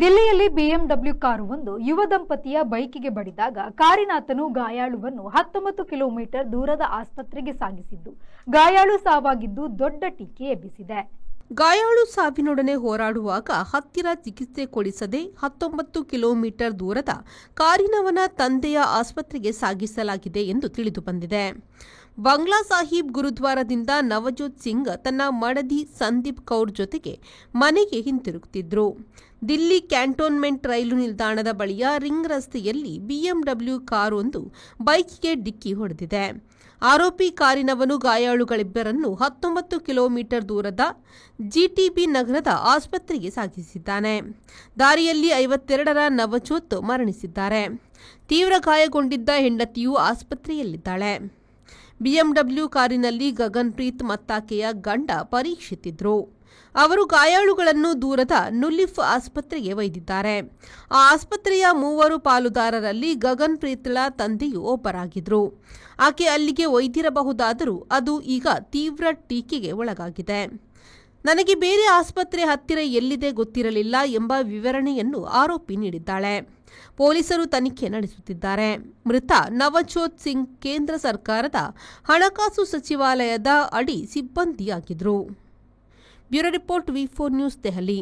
ದಿಲ್ಲಿಯಲ್ಲಿ BMW car ಯುವ ದಂಪತಿಯ ಬೈಕಿಗೆ ಬಡಿದಾಗ ಕಾರಿನಾತನು ಗಾಯಾಳುವನ್ನು 19 ಕಿಲೋಮೀಟರ್ ದೂರದ ಆಸ್ಪತ್ರೆಗೆ ಸಾಗಿಸಿದ್ದು ಗಾಯಾಳು ಸಾವಾಗಿದ್ದು ದೊಡ್ಡ ಟೀಕೆ ಎಬ್ಬಿಸಿದೆ. ಗಾಯಾಳು ಸಾವಿನೊಡನೆ ಹೋರಾಡುವಾಗ ಹತ್ತಿರ ಚಿಕಿತ್ಸೆ ಕೊಡಿಸದೆ 19 ಕಿಲೋಮೀಟರ್ ದೂರದ ಕಾರಿನವನ ತಂದೆಯ ಆಸ್ಪತ್ರೆಗೆ ಸಾಗಿಸಲಾಗಿದೆ ಎಂದು ತಿಳಿದುಬಂದಿದೆ. ಬಂಗ್ಲಾ ಸಾಹಿಬ್ ಗುರುದ್ವಾರದಿಂದ ನವಜೋತ್ ಸಿಂಗ್ ತನ್ನ ಮಡದಿ ಸಂದೀಪ್ ಕೌರ್ ಜೊತೆಗೆ ಮನೆಗೆ ಹಿಂತಿರುಗುತ್ತಿದ್ದರು. ದಿಲ್ಲಿ ಕ್ಯಾಂಟೋನ್ಮೆಂಟ್ ರೈಲು ನಿಲ್ದಾಣದ ಬಳಿಯ ರಿಂಗ್ ರಸ್ತೆಯಲ್ಲಿ ಬಿಎಂಡಬ್ಲ್ಯೂ ಕಾರೊಂದು ಬೈಕಿಗೆ ಡಿಕ್ಕಿ ಹೊಡೆದಿದೆ. ಆರೋಪಿ ಕಾರಿನವನು ಗಾಯಾಳುಗಳಿಬ್ಬರನ್ನು 19 ಕಿಲೋಮೀಟರ್ ದೂರದ ಜಿಟಿಬಿ ನಗರದ ಆಸ್ಪತ್ರೆಗೆ ಸಾಗಿಸಿದ್ದಾನೆ. ದಾರಿಯಲ್ಲಿ 52ರ ನವಜೋತ್ ಮರಣಿಸಿದ್ದಾರೆ. ತೀವ್ರ ಗಾಯಗೊಂಡಿದ್ದ ಹೆಂಡತಿಯು ಆಸ್ಪತ್ರೆಯಲ್ಲಿದ್ದಾಳೆ. ಬಿಎಂಡಬ್ಲ್ಯೂ ಕಾರಿನಲ್ಲಿ ಗಗನ್ಪ್ರೀತ್ ಮತ್ತಾಕೆಯ ಗಂಡ ಪರೀಕ್ಷಿಸಿದ್ರು. ಅವರು ಗಾಯಾಳುಗಳನ್ನು ದೂರದ ನುಲಿಫ್ ಆಸ್ಪತ್ರೆಗೆ ಒಯ್ದಿದ್ದಾರೆ. ಆ ಆಸ್ಪತ್ರೆಯ 3 ಪಾಲುದಾರರಲ್ಲಿ ಗಗನ್ಪ್ರೀತ್ಳ ತಂದೆಯೂ ಒಬ್ಬರಾಗಿದ್ರು. ಆಕೆ ಅಲ್ಲಿಗೆ ಒಯ್ದಿರಬಹುದಾದರೂ ಅದು ಈಗ ತೀವ್ರ ಟೀಕೆಗೆ ಒಳಗಾಗಿದೆ. ನನಗೆ ಬೇರೆ ಆಸ್ಪತ್ರೆ ಹತ್ತಿರ ಎಲ್ಲಿದೆ ಗೊತ್ತಿರಲಿಲ್ಲ ಎಂಬ ವಿವರಣೆಯನ್ನು ಆರೋಪಿ ನೀಡಿದ್ದಾಳೆ. ಪೊಲೀಸರು ತನಿಖೆ ನಡೆಸುತ್ತಿದ್ದಾರೆ. ಮೃತ ನವಜೋತ್ ಸಿಂಗ್ ಕೇಂದ್ರ ಸರ್ಕಾರದ ಹಣಕಾಸು ಸಚಿವಾಲಯದ ಅಡಿ ಸಿಬ್ಬಂದಿಯಾಗಿದ್ದರು. Bureau report V4 news, Delhi.